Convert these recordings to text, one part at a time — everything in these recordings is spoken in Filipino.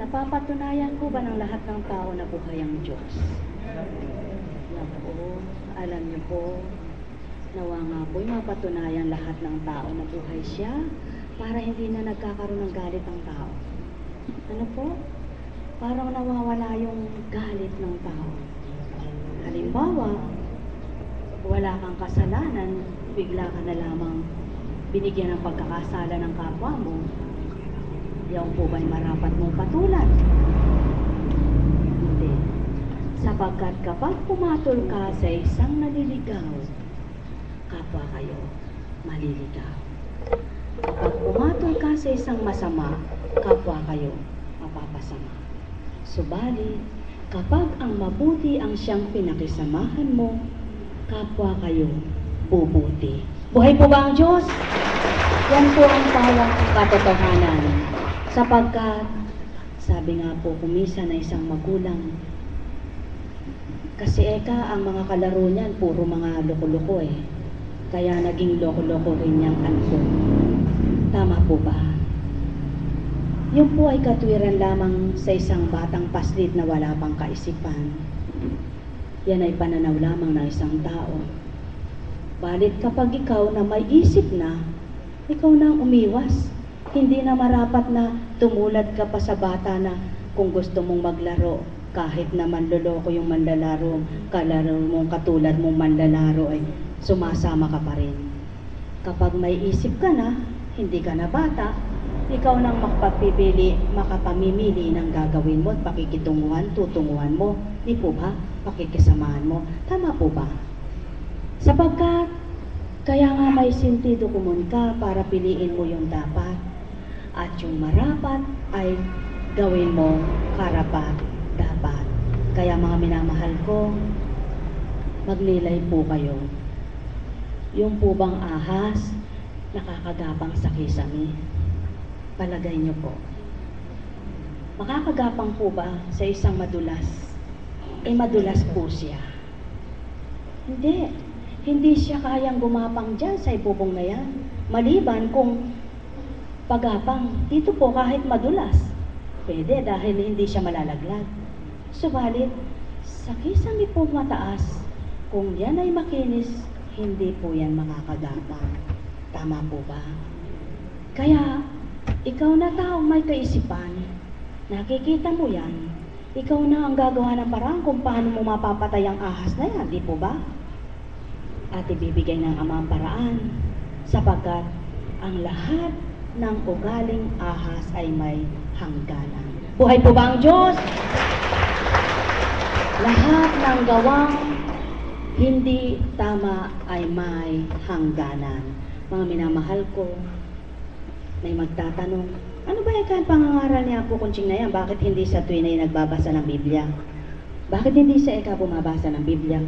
Napapatunayan po ba ng lahat ng tao na buhay ang Diyos? Naku, alam niyo po, nawa nga po'y mapatunayan lahat ng tao na buhay siya para hindi na nagkakaroon ng galit ang tao. Ano po? Parang nawawala yung galit ng tao. Halimbawa, wala kang kasalanan, bigla ka na lamang binigyan ng pagkakasala ng kapwa mo. Yaw po ba'y marapat mong patulan? Hindi. Sapagkat kapag pumatol ka sa isang naliligaw, kapwa kayo maliligaw. Kapag pumatol ka sa isang masama, kapwa kayo mapapasama. Subalit, kapag ang mabuti ang siyang pinakisamahan mo, kapwa kayo bubuti. Buhay po ba ang Diyos? Yan po ang pawang katotohanan. Sapagkat, sabi nga po kumisa na isang magulang, kasi ang mga kalaro niyan, puro mga loko-loko eh. Kaya naging loko-loko rin niyang anak. Tama po ba? Yun po ay katwiran lamang sa isang batang paslit na wala pang kaisipan. Yan ay pananaw lamang ng isang tao. Balit kapag ikaw na may isip na, ikaw na ang umiwas. Hindi na marapat na tumulad ka pa sa bata na kung gusto mong maglaro, kahit na manloloko yung manlalaro, kalaro mong katulad mong manlalaro ay sumasama ka pa rin. Kapag may isip ka na, hindi ka na bata, ikaw nang makapamimili ng gagawin mo at pakikitunguhan, tutunguhan mo. Di po ba? Pakikisamahan mo. Tama po ba? Sapagkat, kaya nga may sentido kumun ka para piliin mo yung dapat. At yung marapat ay gawin mo karapat dapat. Kaya mga minamahal ko, magnilay po kayo. Yung po bang ahas, nakakagapang sa kisame? Palagay niyo po. Makakagapang po ba sa isang madulas? Madulas po siya. Hindi. Hindi siya kayang gumapang dyan sa ibubong na yan. Maliban kung pagapang, dito po kahit madulas. Pwede dahil hindi siya malalaglag. Subalit, sa kisame po mataas, kung yan ay makinis, hindi po yan makakagapang. Tama po ba? Kaya, ikaw na taong may kaisipan, nakikita mo yan, ikaw na ang gagawa ng parang kung paano mo mapapatay ang ahas na yan, di po ba? At ibibigay ng Ama ang paraan, sapagkat ang lahat ng ugaling ahas ay may hangganan. Buhay po ba ang Diyos? Lahat ng gawang hindi tama ay may hangganan. Mga minamahal ko, may magtatanong, ano ba yung pangangaral niya po Kunching na yan? Bakit hindi sa tuwin ay nagbabasa ng Biblia? Bakit hindi sa bumabasa ng Biblia?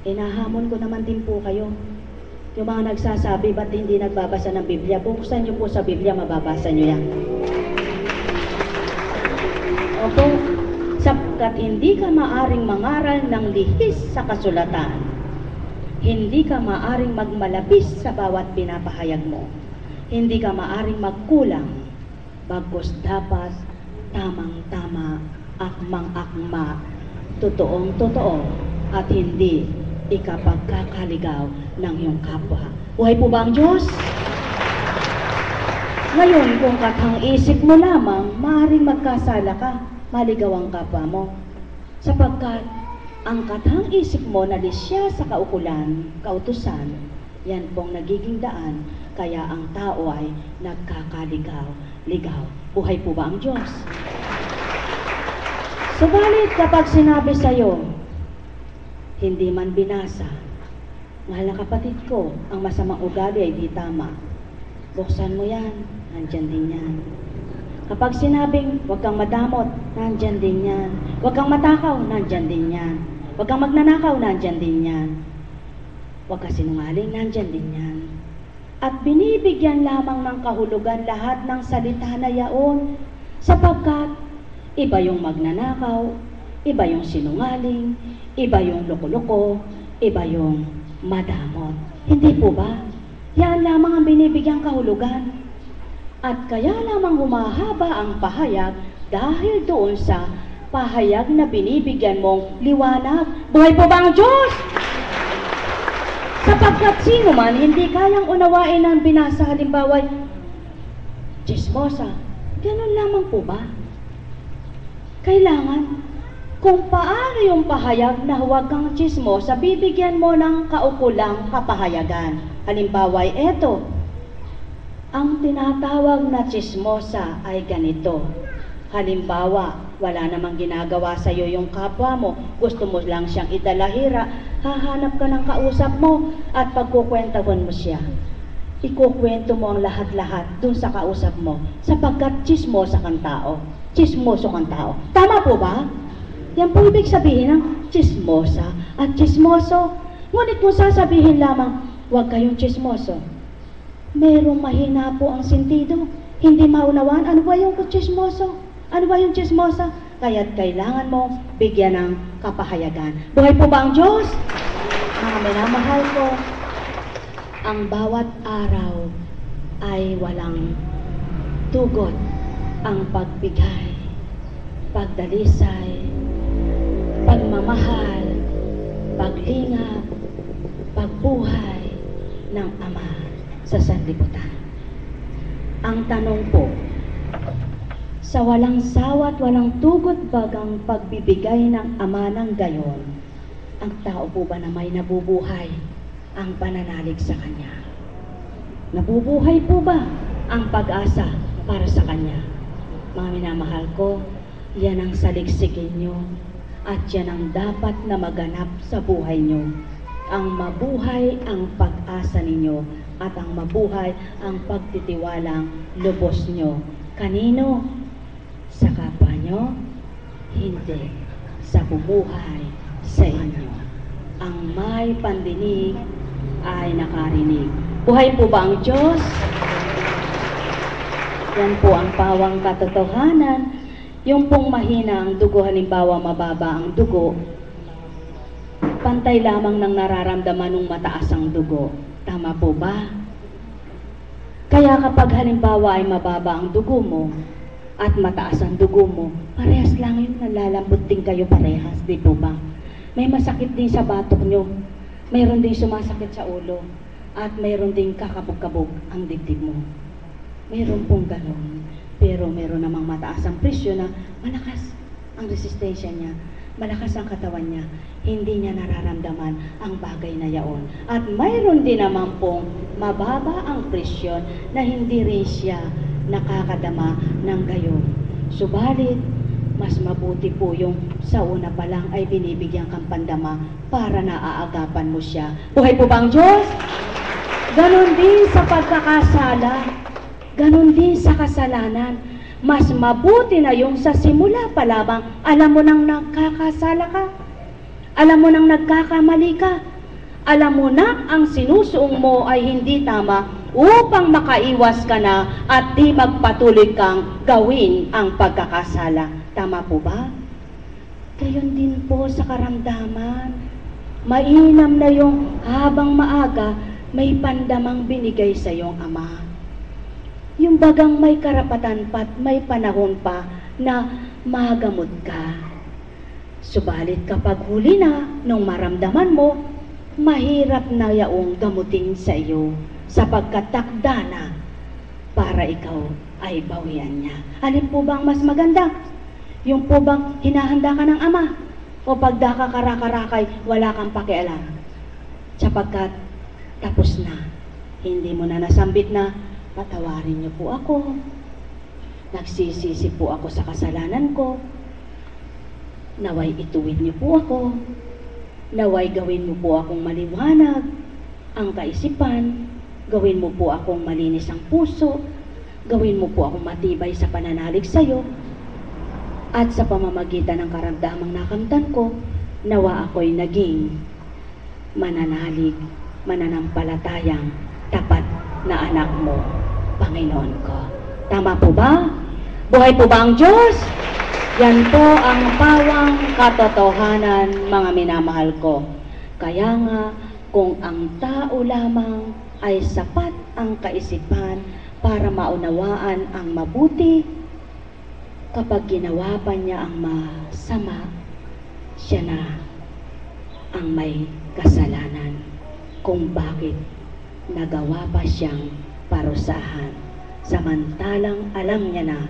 Nahamon ko naman din po kayo. Yung mga nagsasabi, ba't hindi nagbabasa ng Biblia? Buksan niyo po sa Biblia, mababasa niyo yan. Opo, sapagkat hindi ka maaring mangaral ng lihis sa kasulatan. Hindi ka maaring magmalabis sa bawat pinapahayag mo. Hindi ka maaring magkulang. Bagkus dapat tamang-tama, akmang-akma, totoong-totoo, at hindi ikapagkakaligaw ng iyong kapwa. Buhay po ba ang Diyos? Ngayon, kung katang isip mo lamang, maaaring magkasala ka, maligaw ang kapwa mo. Sapagkat ang katang isip mo na lisya sa kaukulan, kautusan, yan pong nagiging daan, kaya ang tao ay nagkakaligaw-ligaw. Buhay po ba ang Diyos? Subalit kapag sinabi sa'yo, hindi man binasa, mahal na kapatid ko, ang masamang ugali ay di tama. Buksan mo yan, nandyan din yan. Kapag sinabing, huwag kang madamot, nandyan din yan. Huwag kang matakaw, nandyan din yan. Huwag kang magnanakaw, nandyan din yan. Huwag ka sinungaling, nandyan din yan. At binibigyan lamang ng kahulugan lahat ng salita na yaon, sapagkat iba yung magnanakaw, iba yung sinungaling, iba yung loko-loko, iba yung madamot. Hindi po ba? Yan lamang ang binibigyang kahulugan. At kaya lamang humahaba ang pahayag dahil doon sa pahayag na binibigyan mong liwanag. Buhay po ba ang Diyos? Sapagkat sino man hindi kayang unawain ang binasa, halimbawa, chismosa, ganun lamang po ba? Kailangan, kung paano yung pahayag na huwag kang chismosa, bibigyan mo ng kaukulang kapahayagan. Halimbawa, eto, ang tinatawag na chismosa ay ganito. Halimbawa, wala namang ginagawa sa iyo yung kapwa mo, gusto mo lang siyang idalahira, hahanap ka ng kausap mo at pagkukwentawan mo siya. Ikukwento mo ang lahat-lahat dun sa kausap mo sapagkat chismosa kang tao. Chismoso kang tao. Tama po ba? Yan po ibig sabihin ng chismosa at chismoso. Ngunit kung sasabihin lamang, huwag kayong chismoso, merong mahina po ang sentido. Hindi maunawaan, ano ba yung chismoso? Ano ba yung chismosa? Kaya't kailangan mo bigyan ng kapahayagan. Buhay po ba ang Diyos? Mga minamahal ko, ang bawat araw ay walang tugot. Ang pagbigay, pagdalisay, pagmamahal, paglingap, pagbuhay ng Ama sa sanlibutan. Ang tanong po, sa walang sawat, walang tugot bagang pagbibigay ng Ama ng gayon, ang tao po ba na may nabubuhay ang pananalig sa Kanya? Nabubuhay po ba ang pag-asa para sa Kanya? Mga minamahal ko, yan ang saliksikin nyo at yan ang dapat na maganap sa buhay nyo. Ang mabuhay ang pag-asa ninyo at ang mabuhay ang pagtitiwalang lubos nyo. Kanino? Sa kapwa nyo? Hindi. Sa bumuhay sa inyo. Ang may pandinig ay nakarinig. Buhay po ba ang Diyos? Yan po ang pawang katotohanan. Yung pong mahina ang dugo, halimbawa mababa ang dugo, pantay lamang ng nararamdaman ng mataas ang dugo. Tama po ba? Kaya kapag halimbawa ay mababa ang dugo mo at mataas ang dugo mo, parehas lang yun, nalalambot din kayo parehas, di po ba? May masakit din sa batok nyo, mayroon din sumasakit sa ulo, at mayroon din kakabog-kabog ang dibdib mo. Mayroon pong ganon, pero mayroon namang mataas ang presyo na malakas ang resistensya niya, malakas ang katawan niya, hindi niya nararamdaman ang bagay na yaon. At mayroon din naman pong mababa ang presyon na hindi rin siya nakakadama ng gayon. Subalit, mas mabuti po yung sa una pa lang ay binibigyan kang pandama para naaagapan mo siya. Buhay po ba ang Diyos? Ganon din sa pagkakasala. Ganon din sa kasalanan. Mas mabuti na yung sa simula pa lamang, alam mo nang nagkakasala ka. Alam mo nang nagkakamali ka. Alam mo na ang sinusuong mo ay hindi tama upang makaiwas ka na at di magpatuloy kang gawin ang pagkakasala. Tama po ba? Gayon din po sa karamdaman. Mainam na yung habang maaga may pandamang binigay sa iyong Ama. Yung bagang may karapatan pa't may panahon pa na magamot ka. Subalit kapag huli na, nung maramdaman mo, mahirap na yaong gamutin sa iyo sapagkat takda na para ikaw ay bawian niya. Alin po bang mas maganda? Yung po bang hinahanda ka ng Ama? O pagda ka karakarakay, wala kang pakialam? Sapagkat tapos na, hindi mo na nasambit na, patawarin niyo po ako, nagsisisi po ako sa kasalanan ko, naway ituwid niyo po ako, naway gawin mo po akong maliwanag ang kaisipan, gawin mo po akong malinis ang puso, gawin mo po akong matibay sa pananalig sa iyo, at sa pamamagitan ng karamdamang nakamtan ko, nawa ako'y naging mananalig, mananampalatayang tapat na anak mo, Panginoon ko. Tama po ba? Buhay po ba ang Diyos? Yan po ang pawang katotohanan, mga minamahal ko. Kaya nga, kung ang tao lamang ay sapat ang kaisipan para maunawaan ang mabuti, Kapag ginawa pa niya ang masama, siya na ang may kasalanan kung bakit nagawa pa siyang parusahan. Samantalang alam niya na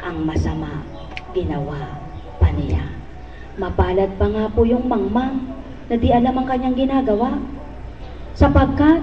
ang masama ginawa pa niya. Mapalad pa nga po yung mangmang na di alam ang kanyang ginagawa, sapagkat